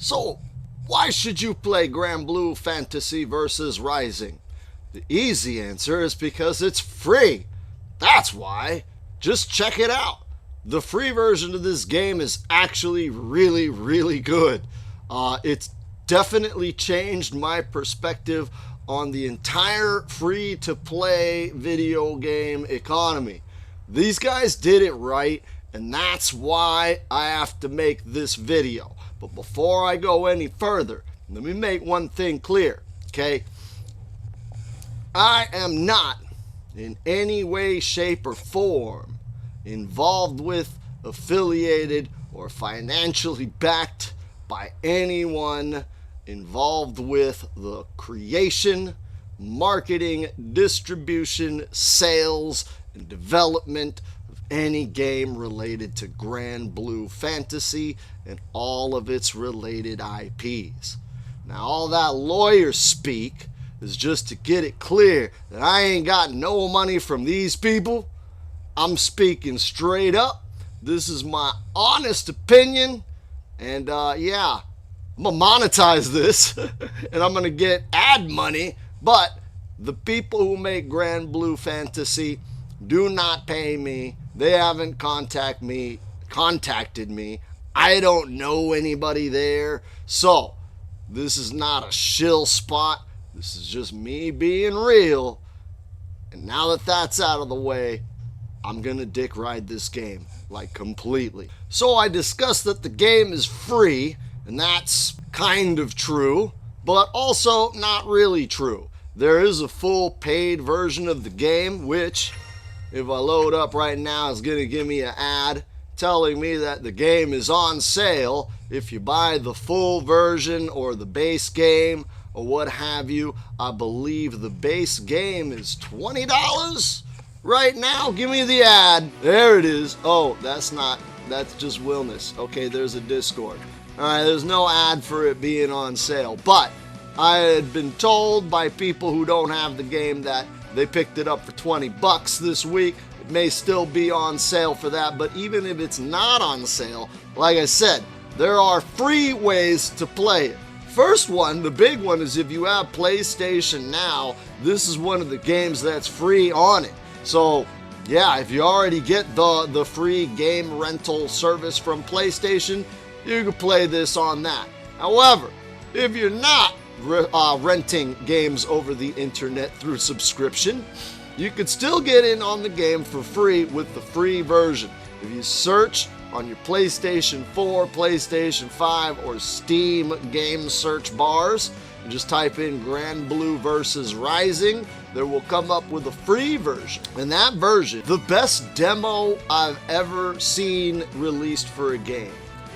So, why should you play GranBlue Fantasy Versus Rising? The easy answer is because it's free. That's why. Just check it out. The free version of this game is actually really good. It's definitely changed my perspective on the entire free-to-play video game economy. These guys did it right, and that's why I have to make this video. But before I go any further, let me make one thing clear, okay? I am not in any way, shape, or form involved with, affiliated, or financially backed by anyone involved with the creation, marketing, distribution, sales, and development of any game related to GranBlue Fantasy and all of its related IPs. Now, all that lawyer speak is just to get it clear that I ain't got no money from these people. I'm speaking straight up. This is my honest opinion. And yeah, I'm going to monetize this and I'm going to get ad money. But the people who make GranBlue Fantasy do not pay me. They haven't contacted me. I don't know anybody there. So this is not a shill spot. This is just me being real. And now that that's out of the way, I'm going to dick ride this game, like completely. So I discussed that the game is free, and that's kind of true, but also not really true. There is a full paid version of the game, which, if I load up right now, is going to give me an ad telling me that the game is on sale if you buy the full version or the base game or what have you. I believe the base game is $20 right now. Give me the ad. There it is. Oh, that's just Wilness. Okay, there's a Discord. Alright, there's no ad for it being on sale, but I had been told by people who don't have the game that they picked it up for $20 this week. It may still be on sale for that, but even if it's not on sale, like I said, there are free ways to play it. First one, the big one, is if you have PlayStation Now, this is one of the games that's free on it. So yeah, if you already get the free game rental service from PlayStation, you can play this on that. However, if you're not renting games over the internet through subscription, you could still get in on the game for free with the free version. If you search on your PlayStation 4, PlayStation 5, or Steam game search bars, and just type in GranBlue Versus Rising, there will come up with a free version. And that version, the best demo I've ever seen released for a game.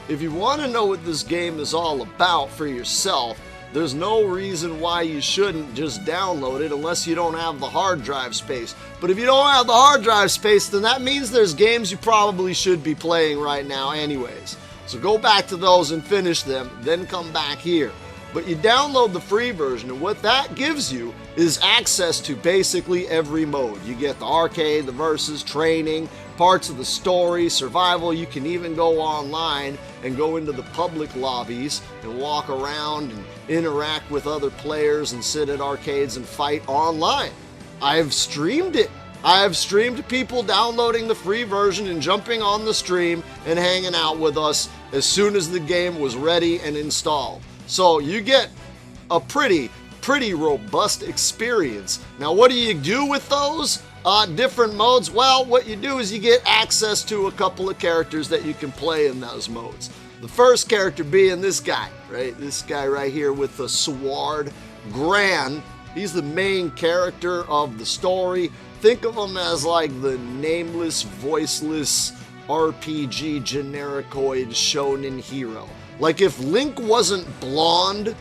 If you want to know what this game is all about for yourself, there's no reason why you shouldn't just download it unless you don't have the hard drive space. But if you don't have the hard drive space, then that means there's games you probably should be playing right now anyways. So go back to those and finish them, then come back here. But you download the free version, and what that gives you is access to basically every mode. You get the arcade, the versus, training, parts of the story, survival. You can even go online and go into the public lobbies and walk around and interact with other players and sit at arcades and fight online. I've streamed it. I have streamed people downloading the free version and jumping on the stream and hanging out with us as soon as the game was ready and installed. So you get a pretty robust experience. Now, what do you do with those different modes? Well, what you do is you get access to a couple of characters that you can play in those modes. The first character being this guy, right? This guy right here with the sword, Gran. He's the main character of the story. Think of him as like the nameless, voiceless RPG genericoid shonen hero. Like if Link wasn't blonde,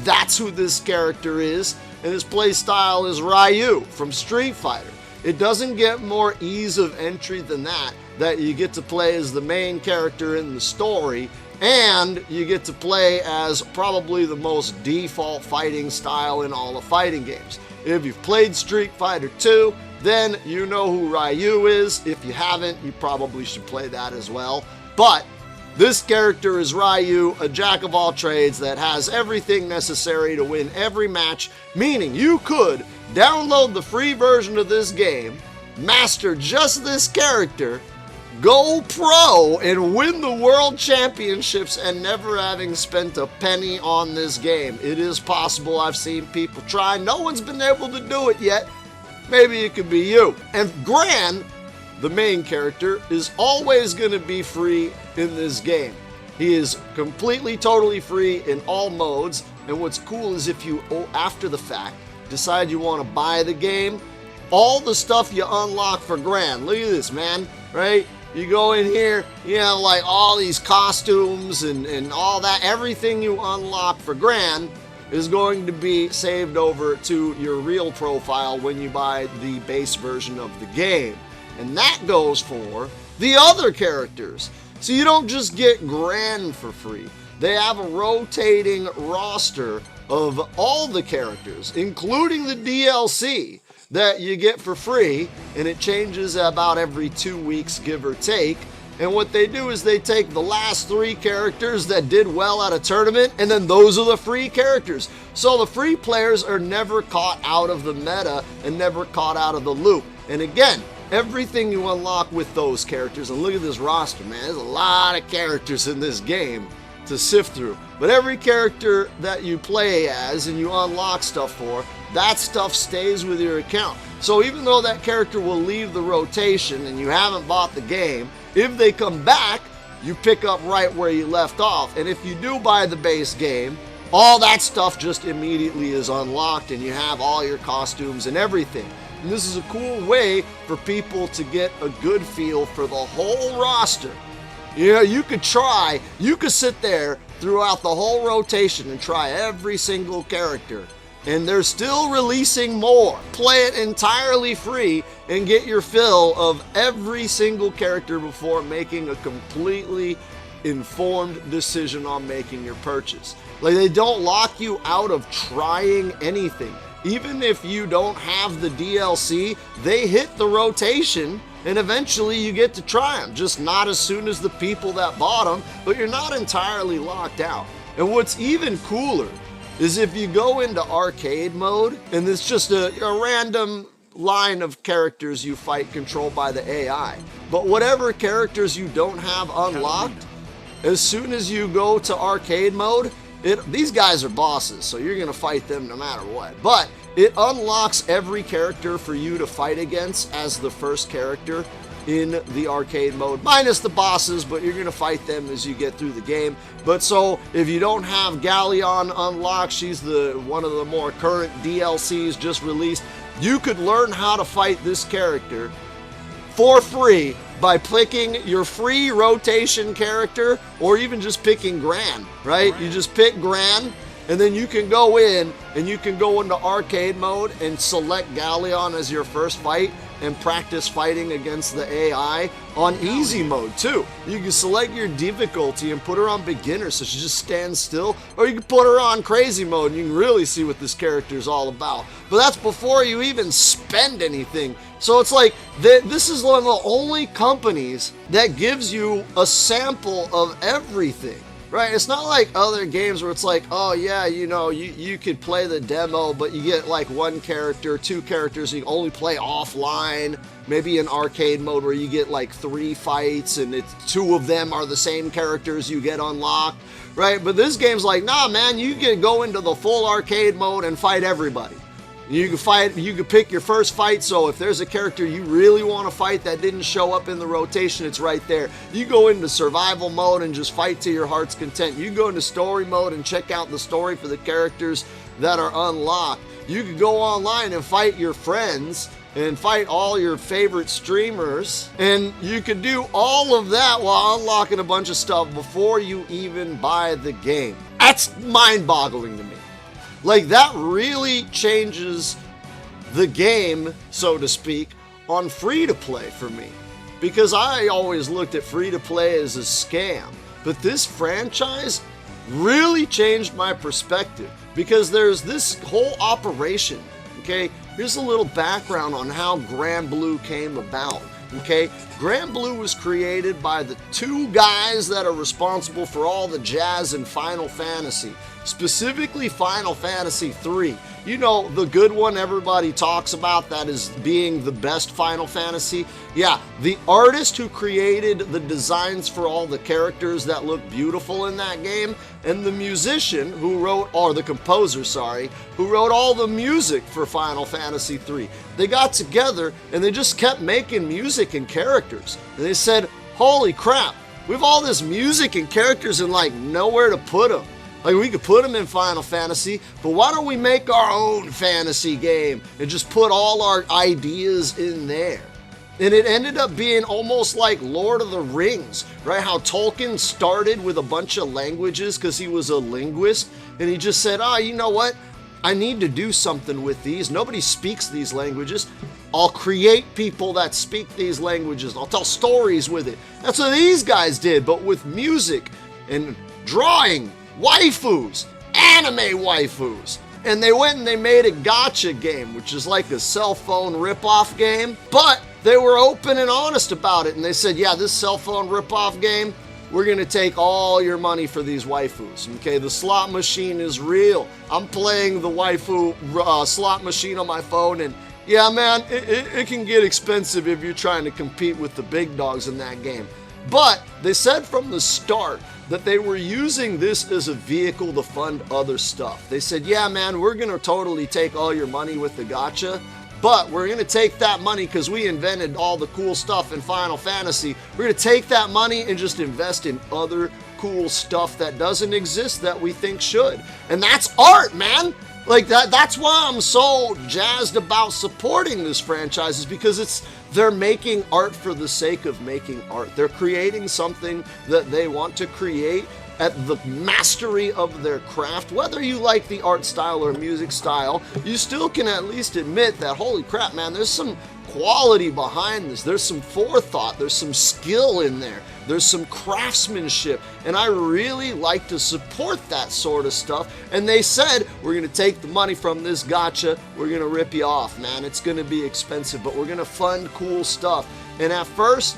that's who this character is, and his playstyle is Ryu from Street Fighter. It doesn't get more ease of entry than that you get to play as the main character in the story, and you get to play as probably the most default fighting style in all of fighting games. If you've played Street Fighter 2, then you know who Ryu is. If you haven't, you probably should play that as well. But This character is Ryu, a jack of all trades that has everything necessary to win every match, meaning you could download the free version of this game, master just this character, go pro, and win the world championships and never having spent a penny on this game. It is possible. I've seen people try. No one's been able to do it yet. Maybe it could be you. And Gran, the main character, is always going to be free in this game. He is completely, totally free in all modes. And what's cool is if you, after the fact, decide you want to buy the game, all the stuff you unlock for Gran, look at this, man, right? You go in here, you have like all these costumes and all that. Everything you unlock for Gran is going to be saved over to your real profile when you buy the base version of the game. And that goes for the other characters. So you don't just get Gran for free. They have a rotating roster of all the characters, including the DLC that you get for free, and it changes about every 2 weeks, give or take. And what they do is they take the last 3 characters that did well at a tournament, and then those are the free characters. So the free players are never caught out of the meta and never caught out of the loop. And again, everything you unlock with those characters, and look at this roster, man, there's a lot of characters in this game to sift through. But every character that you play as and you unlock stuff for, that stuff stays with your account. So even though that character will leave the rotation and you haven't bought the game, if they come back, you pick up right where you left off. And if you do buy the base game, all that stuff just immediately is unlocked and you have all your costumes and everything. And this is a cool way for people to get a good feel for the whole roster. You know, you could sit there throughout the whole rotation and try every single character. And they're still releasing more. Play it entirely free and get your fill of every single character before making a completely informed decision on making your purchase. Like, they don't lock you out of trying anything. Even if you don't have the DLC, they hit the rotation and eventually you get to try them. Just not as soon as the people that bought them, but you're not entirely locked out. And what's even cooler is if you go into arcade mode, and it's just a random line of characters you fight controlled by the AI. But whatever characters you don't have unlocked, as soon as you go to arcade mode, these guys are bosses, so you're going to fight them no matter what. But it unlocks every character for you to fight against as the first character in the arcade mode, minus the bosses, but you're going to fight them as you get through the game. But so if you don't have Galleon unlocked, she's one of the more current DLCs just released, you could learn how to fight this character for free by picking your free rotation character, or even just picking Gran, right? You just pick Gran, and then you can go in and you can go into arcade mode and select Galleon as your first fight and practice fighting against the AI on easy mode too. You can select your difficulty and put her on beginner so she just stands still, or you can put her on crazy mode and you can really see what this character is all about. But that's before you even spend anything. So it's like, this is one of the only companies that gives you a sample of everything. Right, it's not like other games where it's like, oh yeah, you know, you could play the demo, but you get like 1 character, 2 characters, you can only play offline, maybe in arcade mode where you get like 3 fights and 2 of them are the same characters you get unlocked, right? But this game's like, nah man, you can go into the full arcade mode and fight everybody. You can pick your first fight, so if there's a character you really want to fight that didn't show up in the rotation, it's right there. You go into survival mode and just fight to your heart's content. You go into story mode and check out the story for the characters that are unlocked. You can go online and fight your friends and fight all your favorite streamers, and you can do all of that while unlocking a bunch of stuff before you even buy the game. That's mind-boggling to me. Like, that really changes the game, so to speak, on free-to-play for me. Because I always looked at free-to-play as a scam. But this franchise really changed my perspective. Because there's this whole operation, okay? Here's a little background on how GranBlue came about. Okay, GranBlue was created by the two guys that are responsible for all the jazz in Final Fantasy, specifically Final Fantasy 3. You know, the good one everybody talks about that is being the best Final Fantasy. Yeah, the artist who created the designs for all the characters that look beautiful in that game, and the musician who wrote, or the composer, sorry, who wrote all the music for Final Fantasy 3. They got together and they just kept making music and characters. And they said, holy crap, we have all this music and characters and like nowhere to put them. Like, we could put them in Final Fantasy, but why don't we make our own fantasy game and just put all our ideas in there? And it ended up being almost like Lord of the Rings, right? How Tolkien started with a bunch of languages because he was a linguist, and he just said, you know what? I need to do something with these. Nobody speaks these languages. I'll create people that speak these languages. I'll tell stories with it. That's what these guys did, but with music and drawing. Waifus, anime waifus. And they went and they made a gacha game, which is like a cell phone ripoff game, but they were open and honest about it. And they said, yeah, this cell phone ripoff game, we're gonna take all your money for these waifus. Okay, the slot machine is real. I'm playing the waifu slot machine on my phone, and yeah, man, it can get expensive if you're trying to compete with the big dogs in that game. But they said from the start that they were using this as a vehicle to fund other stuff. They said, yeah, man, we're going to totally take all your money with the gacha, but we're going to take that money because we invented all the cool stuff in Final Fantasy. We're going to take that money and just invest in other cool stuff that doesn't exist that we think should. And that's art, man. Like that's why I'm so jazzed about supporting this franchise, is because they're making art for the sake of making art. They're creating something that they want to create at the mastery of their craft. Whether you like the art style or music style, you still can at least admit that, holy crap, man, there's some quality behind this. There's some forethought. There's some skill in there. There's some craftsmanship. And I really like to support that sort of stuff. And they said, we're going to take the money from this gacha. We're going to rip you off, man. It's going to be expensive, but we're going to fund cool stuff. And at first,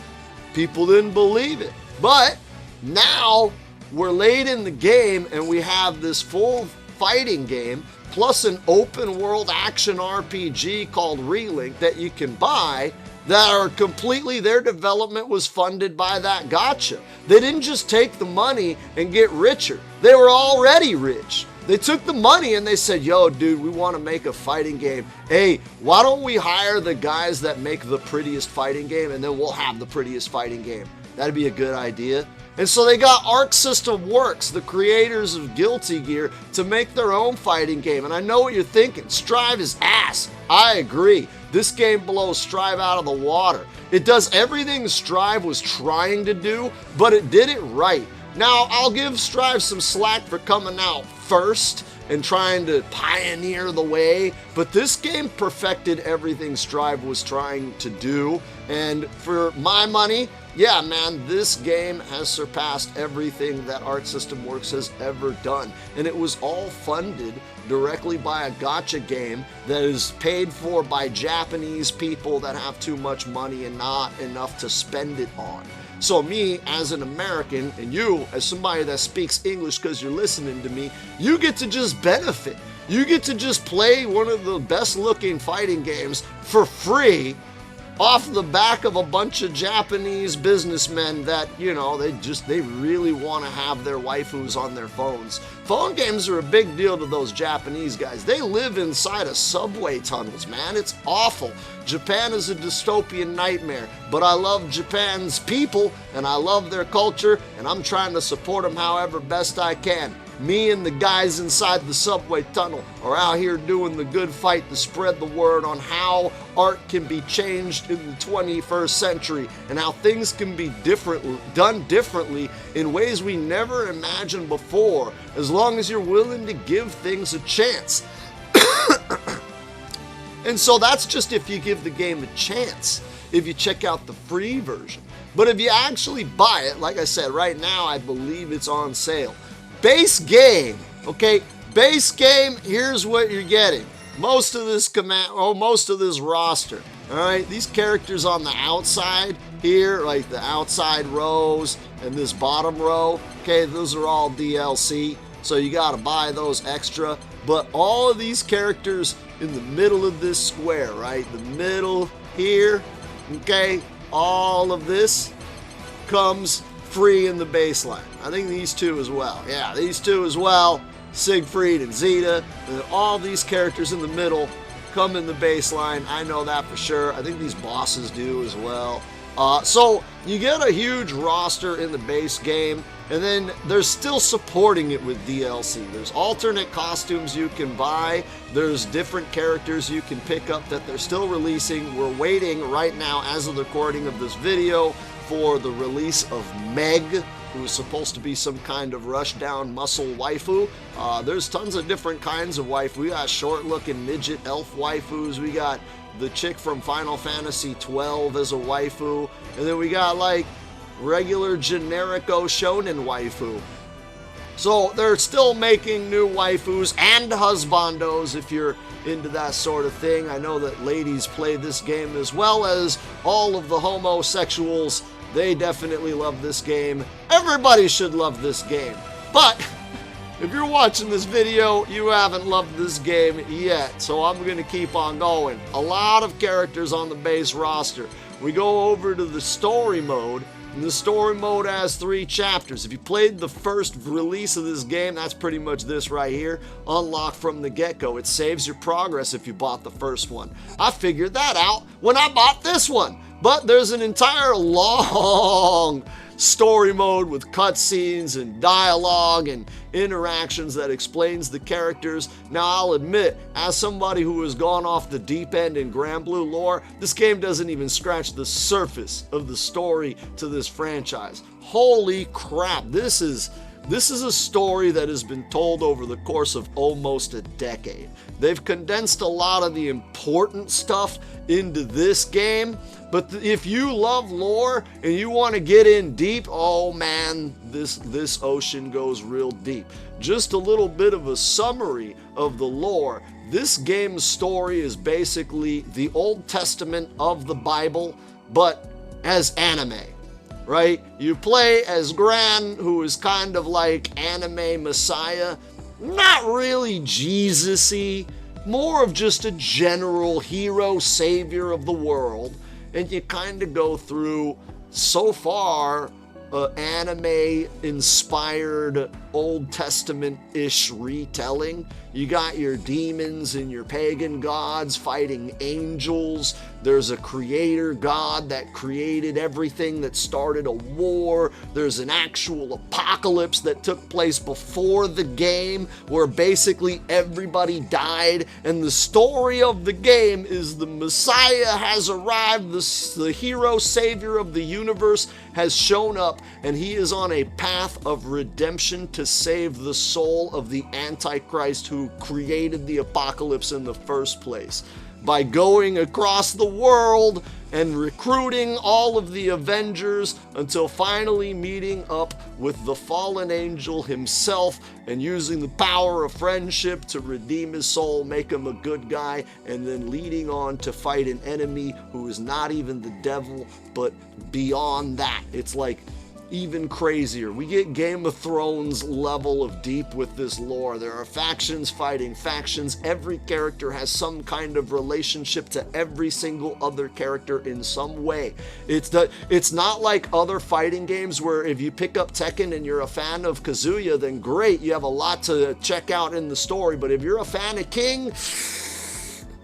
people didn't believe it. But now we're late in the game and we have this full fighting game plus an open world action RPG called Relink that you can buy, that are completely, their development was funded by that gacha. They didn't just take the money and get richer. They were already rich. They took the money and they said, yo, dude, we want to make a fighting game. Hey, why don't we hire the guys that make the prettiest fighting game, and then we'll have the prettiest fighting game. That'd be a good idea. And so they got Arc System Works, the creators of Guilty Gear, to make their own fighting game. And I know what you're thinking. Strive is ass. I agree. This game blows Strive out of the water. It does everything Strive was trying to do, but it did it right. Now, I'll give Strive some slack for coming out first and trying to pioneer the way, but this game perfected everything Strive was trying to do. And for my money, yeah, man, this game has surpassed everything that Arc System Works has ever done. And it was all funded directly by a gacha game that is paid for by Japanese people that have too much money and not enough to spend it on. So me, as an American, and you, as somebody that speaks English because you're listening to me, you get to just benefit. You get to just play one of the best looking fighting games for free off the back of a bunch of Japanese businessmen that, you know, they really want to have their waifus on their phones. Phone games are a big deal to those Japanese guys. They live inside of subway tunnels, man. It's awful. Japan is a dystopian nightmare, but I love Japan's people and I love their culture, and I'm trying to support them however best I can. Me and the guys inside the subway tunnel are out here doing the good fight to spread the word on how art can be changed in the 21st century and how things can be done differently in ways we never imagined before, as long as you're willing to give things a chance. And so that's just if you give the game a chance, if you check out the free version. But if you actually buy it, like I said, right now I believe it's on sale. Base game, okay? Base game, here's what you're getting. Most of this roster. Alright, these characters on the outside here, like the outside rows and this bottom row, okay, those are all DLC, so you gotta buy those extra. But all of these characters in the middle of this square, right, the middle here, okay, all of this comes free in the baseline. I think these two as well. Yeah, these two as well. Siegfried and Zeta, and all these characters in the middle come in the baseline. I know that for sure. I think these bosses do as well. So you get a huge roster in the base game, and then they're still supporting it with DLC. There's alternate costumes you can buy. There's different characters you can pick up that they're still releasing. We're waiting right now, as of the recording of this video, for the release of Meg, who is supposed to be some kind of rush-down muscle waifu. There's tons of different kinds of waifu. We got short-looking midget elf waifus. We got the chick from Final Fantasy 12 as a waifu. And then we got, like, regular generico shonen waifu. So they're still making new waifus and husbandos if you're into that sort of thing. I know that ladies play this game as well as all of the homosexuals. They definitely love this game. Everybody should love this game. But if you're watching this video, you haven't loved this game yet. So I'm going to keep on going. A lot of characters on the base roster. We go over to the story mode. And the story mode has 3 chapters. If you played the first release of this game, that's pretty much this right here. Unlocked from the get-go. It saves your progress if you bought the first one. I figured that out when I bought this one. But there's an entire long story mode with cutscenes and dialogue and interactions that explains the characters. Now, I'll admit, as somebody who has gone off the deep end in GranBlue lore, this game doesn't even scratch the surface of the story to this franchise. Holy crap, this is a story that has been told over the course of almost a decade. They've condensed a lot of the important stuff into this game, but if you love lore and you want to get in deep, oh man, this ocean goes real deep. Just a little bit of a summary of the lore. This game's story is basically the Old Testament of the Bible, but as anime. Right? You play as Gran, who is kind of like anime messiah, not really Jesus-y, more of just a general hero savior of the world, and you kind of go through, so far, anime-inspired Old Testament-ish retelling. You got your demons and your pagan gods fighting angels. There's a creator god that created everything that started a war. There's an actual apocalypse that took place before the game where basically everybody died. And the story of the game is the Messiah has arrived, the hero savior of the universe has shown up, and he is on a path of redemption to save the soul of the Antichrist who created the apocalypse in the first place, by going across the world and recruiting all of the Avengers until finally meeting up with the fallen angel himself and using the power of friendship to redeem his soul, make him a good guy, and then leading on to fight an enemy who is not even the devil, but beyond that. It's like even crazier. We get Game of Thrones level of deep with this lore. There are factions fighting factions. Every character has some kind of relationship to every single other character in some way. It's not like other fighting games where if you pick up Tekken and you're a fan of Kazuya, then great, you have a lot to check out in the story. But if you're a fan of King,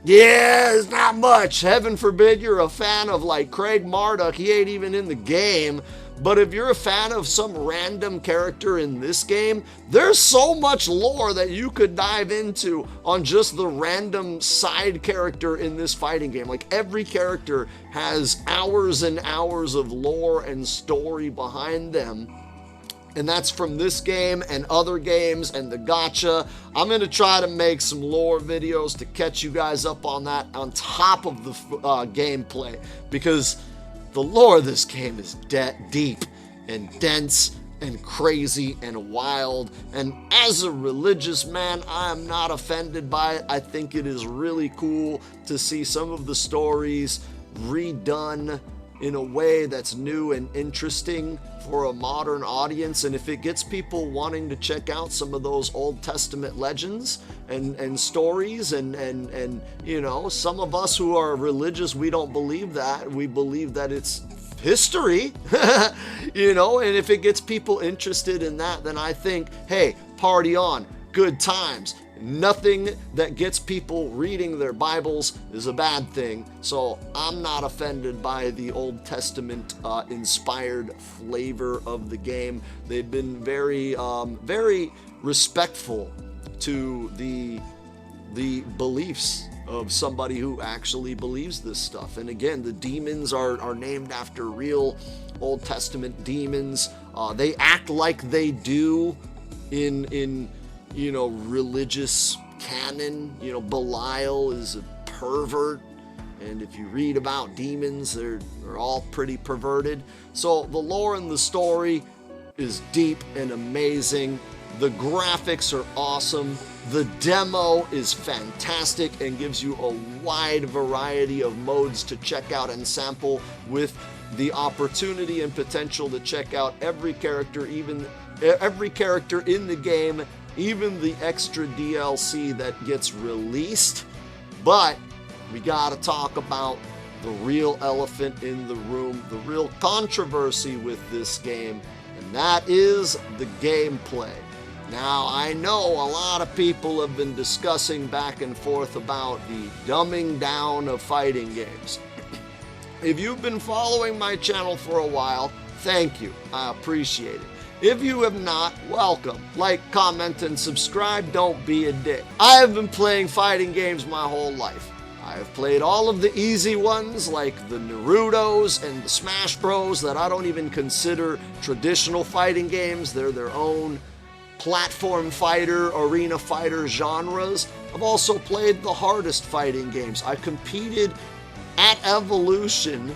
yeah, it's not much. Heaven forbid you're a fan of like Craig Marduk. He ain't even in the game. But if you're a fan of some random character in this game, there's so much lore that you could dive into on just the random side character in this fighting game. Like every character has hours and hours of lore and story behind them. And that's from this game and other games and the gacha. I'm going to try to make some lore videos to catch you guys up on that on top of the gameplay, because the lore of this game is deep and dense and crazy and wild. And as a religious man, I am not offended by it. I think it is really cool to see some of the stories redone in a way that's new and interesting for a modern audience. And if it gets people wanting to check out some of those Old Testament legends and stories, and you know, some of us who are religious, we don't believe that. We believe that it's history, you know, and if it gets people interested in that, then I think, hey, party on, good times. Nothing that gets people reading their Bibles is a bad thing. So I'm not offended by the Old Testament inspired flavor of the game. They've been very respectful to the beliefs of somebody who actually believes this stuff. And again, the demons are named after real Old Testament demons. They act like they do in you know, religious canon. You know, Belial is a pervert, and if you read about demons, they're all pretty perverted. So the lore and the story is deep and amazing. The graphics are awesome. The demo is fantastic and gives you a wide variety of modes to check out and sample, with the opportunity and potential to check out every character, even every character in the game, even the extra DLC that gets released. But we gotta talk about the real elephant in the room, the real controversy with this game, and that is the gameplay. Now, I know a lot of people have been discussing back and forth about the dumbing down of fighting games. If you've been following my channel for a while, thank you. I appreciate it. If you have not, welcome. Like, comment, and subscribe. Don't be a dick. I have been playing fighting games my whole life. I have played all of the easy ones like the Narutos and the Smash Bros that I don't even consider traditional fighting games. They're their own platform fighter, arena fighter genres. I've also played the hardest fighting games. I competed at Evolution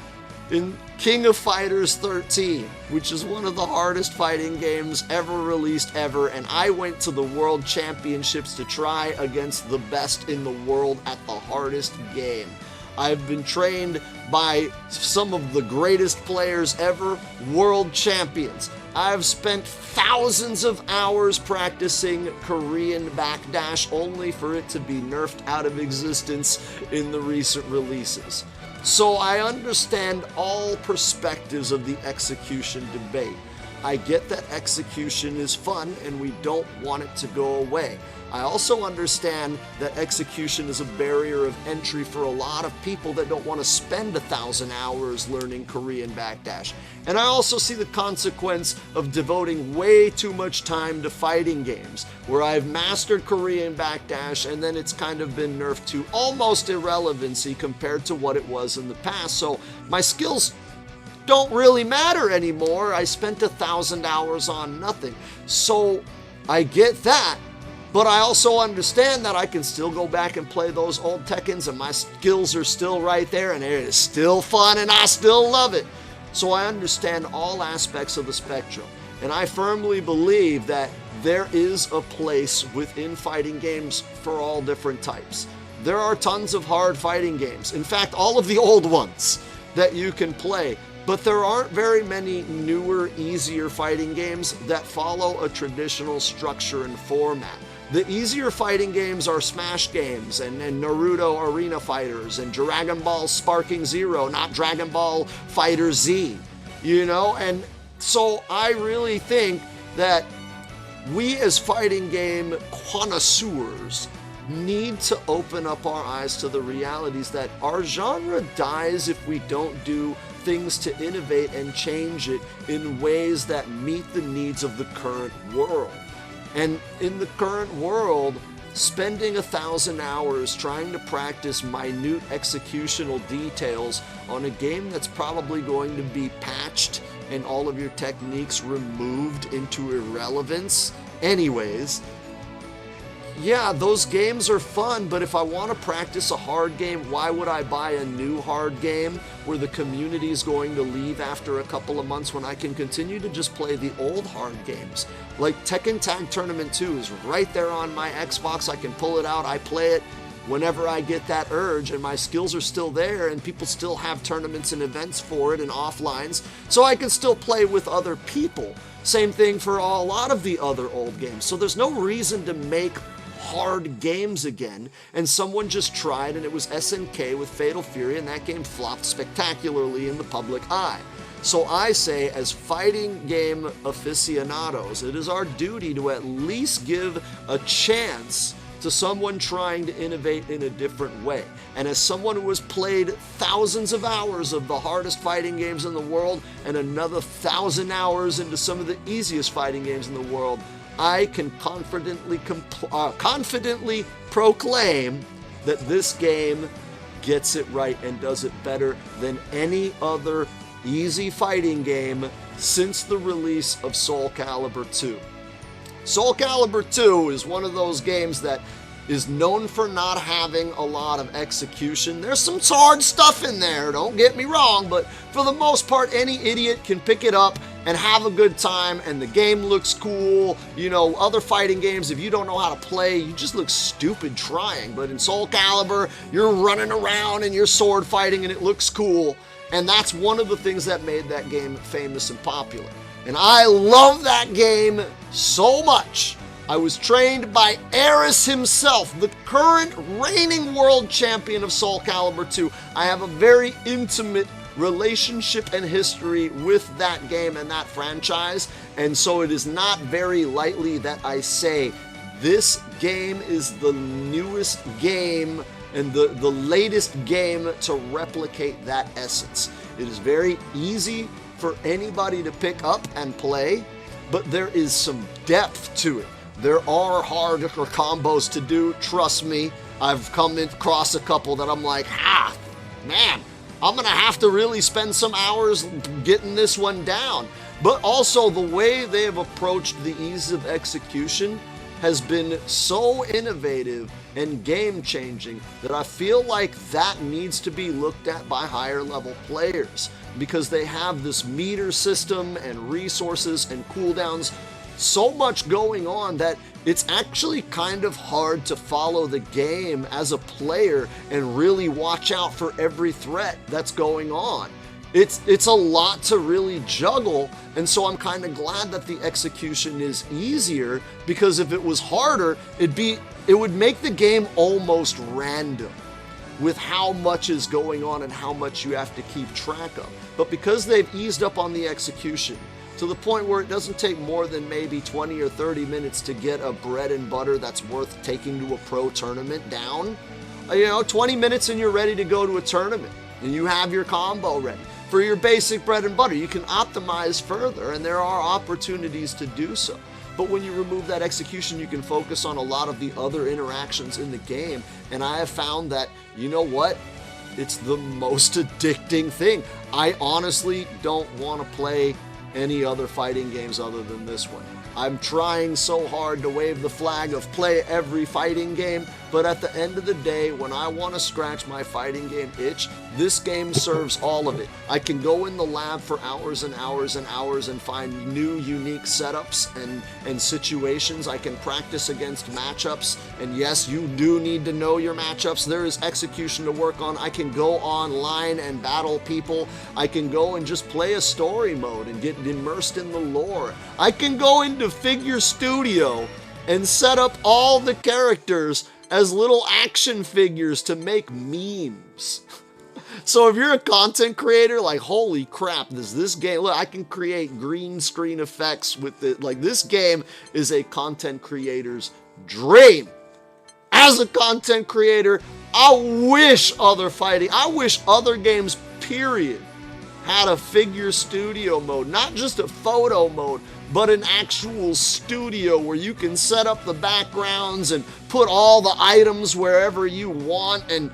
in King of Fighters 13, which is one of the hardest fighting games ever released ever, and I went to the World Championships to try against the best in the world at the hardest game. I've been trained by some of the greatest players ever, world champions. I've spent thousands of hours practicing Korean backdash only for it to be nerfed out of existence in the recent releases. So I understand all perspectives of the execution debate. I get that execution is fun and we don't want it to go away. I also understand that execution is a barrier of entry for a lot of people that don't want to spend 1,000 hours learning Korean backdash. And I also see the consequence of devoting way too much time to fighting games, where I've mastered Korean backdash and then it's kind of been nerfed to almost irrelevancy compared to what it was in the past. So my skills don't really matter anymore. I spent 1,000 hours on nothing. So I get that. But I also understand that I can still go back and play those old Tekkens and my skills are still right there and it is still fun and I still love it. So I understand all aspects of the spectrum. And I firmly believe that there is a place within fighting games for all different types. There are tons of hard fighting games. In fact, all of the old ones that you can play. But there aren't very many newer, easier fighting games that follow a traditional structure and format. The easier fighting games are Smash games and Naruto Arena Fighters and Dragon Ball Sparking Zero, not Dragon Ball Fighter Z, you know? And so I really think that we as fighting game connoisseurs need to open up our eyes to the realities that our genre dies if we don't do things to innovate and change it in ways that meet the needs of the current world. And in the current world, spending 1,000 hours trying to practice minute executional details on a game that's probably going to be patched and all of your techniques removed into irrelevance anyways, yeah, those games are fun, but if I want to practice a hard game, why would I buy a new hard game where the community is going to leave after a couple of months when I can continue to just play the old hard games? Like Tekken Tag Tournament 2 is right there on my Xbox. I can pull it out, I play it, whenever I get that urge, and my skills are still there, and people still have tournaments and events for it and offlines, so I can still play with other people. Same thing for a lot of the other old games. So there's no reason to make hard games again, and someone just tried, and it was SNK with Fatal Fury, and that game flopped spectacularly in the public eye. So I say, as fighting game aficionados, it is our duty to at least give a chance to someone trying to innovate in a different way. And as someone who has played thousands of hours of the hardest fighting games in the world, and another 1,000 hours into some of the easiest fighting games in the world, I can confidently proclaim that this game gets it right and does it better than any other easy fighting game since the release of Soul Calibur 2. Soul Calibur 2 is one of those games that is known for not having a lot of execution. There's some hard stuff in there, don't get me wrong, but for the most part, any idiot can pick it up and have a good time, and the game looks cool. You know, other fighting games, if you don't know how to play, you just look stupid trying. But in Soul Calibur, you're running around and you're sword fighting and it looks cool. And that's one of the things that made that game famous and popular. And I love that game so much. I was trained by Aris himself, the current reigning world champion of Soul Calibur 2. I have a very intimate relationship and history with that game and that franchise, and so it is not very lightly that I say this game is the newest game and the latest game to replicate that essence. It is very easy for anybody to pick up and play, but there is some depth to it. There are harder combos to do, trust me. I've come across a couple that I'm like, man, I'm gonna have to really spend some hours getting this one down. But also the way they have approached the ease of execution has been so innovative and game-changing that I feel like that needs to be looked at by higher level players, because they have this meter system and resources and cooldowns, so much going on that it's actually kind of hard to follow the game as a player and really watch out for every threat that's going on. It's a lot to really juggle, and so I'm kind of glad that the execution is easier, because if it was harder, it would make the game almost random with how much is going on and how much you have to keep track of. But because they've eased up on the execution to the point where it doesn't take more than maybe 20 or 30 minutes to get a bread and butter that's worth taking to a pro tournament down, 20 minutes and you're ready to go to a tournament, and you have your combo ready. For your basic bread and butter, you can optimize further, and there are opportunities to do so. But when you remove that execution, you can focus on a lot of the other interactions in the game, and I have found that, you know what? It's the most addicting thing. I honestly don't want to play any other fighting games other than this one. I'm trying so hard to wave the flag of play every fighting game, but at the end of the day, when I want to scratch my fighting game itch, this game serves all of it. I can go in the lab for hours and hours and hours and find new, unique setups and situations. I can practice against matchups, and yes, you do need to know your matchups. There is execution to work on. I can go online and battle people. I can go and just play a story mode and get immersed in the lore. I can go into Figure Studio and set up all the characters as little action figures to make memes. So if you're a content creator, like, holy crap, this game, look, I can create green screen effects with it. Like, this game is a content creator's dream. As a content creator, I wish other games, period, had a Figure Studio mode, not just a photo mode, but an actual studio where you can set up the backgrounds and put all the items wherever you want, and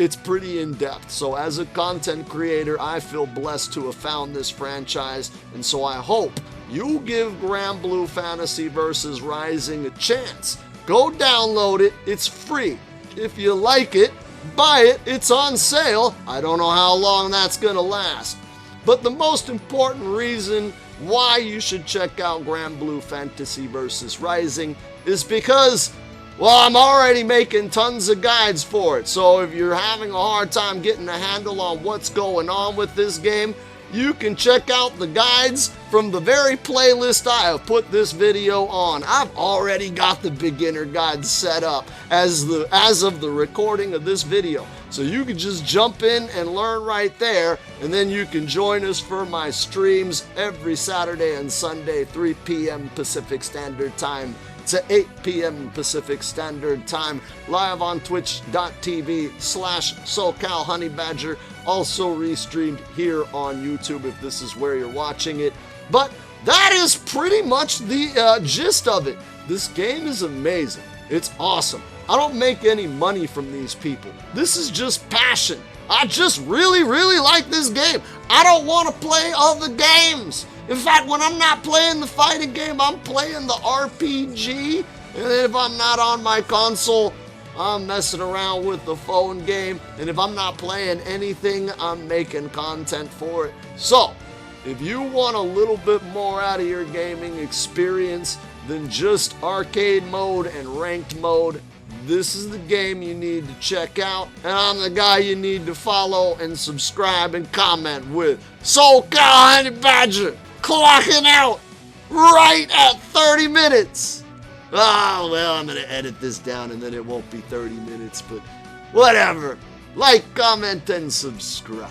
it's pretty in-depth. So as a content creator, I feel blessed to have found this franchise, and so I hope you give GranBlue Fantasy Versus Rising a chance. Go download it, it's free. If you like it, buy it, it's on sale. I don't know how long that's gonna last. But the most important reason why you should check out GranBlue Fantasy Versus Rising is because Well, I'm already making tons of guides for it, so if you're having a hard time getting a handle on what's going on with this game, you can check out the guides from the very playlist I have put this video on. I've already got the beginner guide set up as of the recording of this video. So you can just jump in and learn right there, and then you can join us for my streams every Saturday and Sunday, 3 p.m. Pacific Standard Time to 8 p.m. Pacific Standard Time, live on twitch.tv/SoCalHoneyBadger, also restreamed here on YouTube if this is where you're watching it. But that is pretty much the gist of it. This game is amazing. It's awesome. I don't make any money from these people. This is just passion. I just really, really like this game. I don't want to play other games. In fact, when I'm not playing the fighting game, I'm playing the RPG. And then if I'm not on my console, I'm messing around with the phone game. And if I'm not playing anything, I'm making content for it. So, if you want a little bit more out of your gaming experience than just arcade mode and ranked mode, this is the game you need to check out, and I'm the guy you need to follow and subscribe and comment with. SoCal Honey Badger, clocking out right at 30 minutes. Oh, well, I'm going to edit this down and then it won't be 30 minutes, but whatever. Like, comment, and subscribe.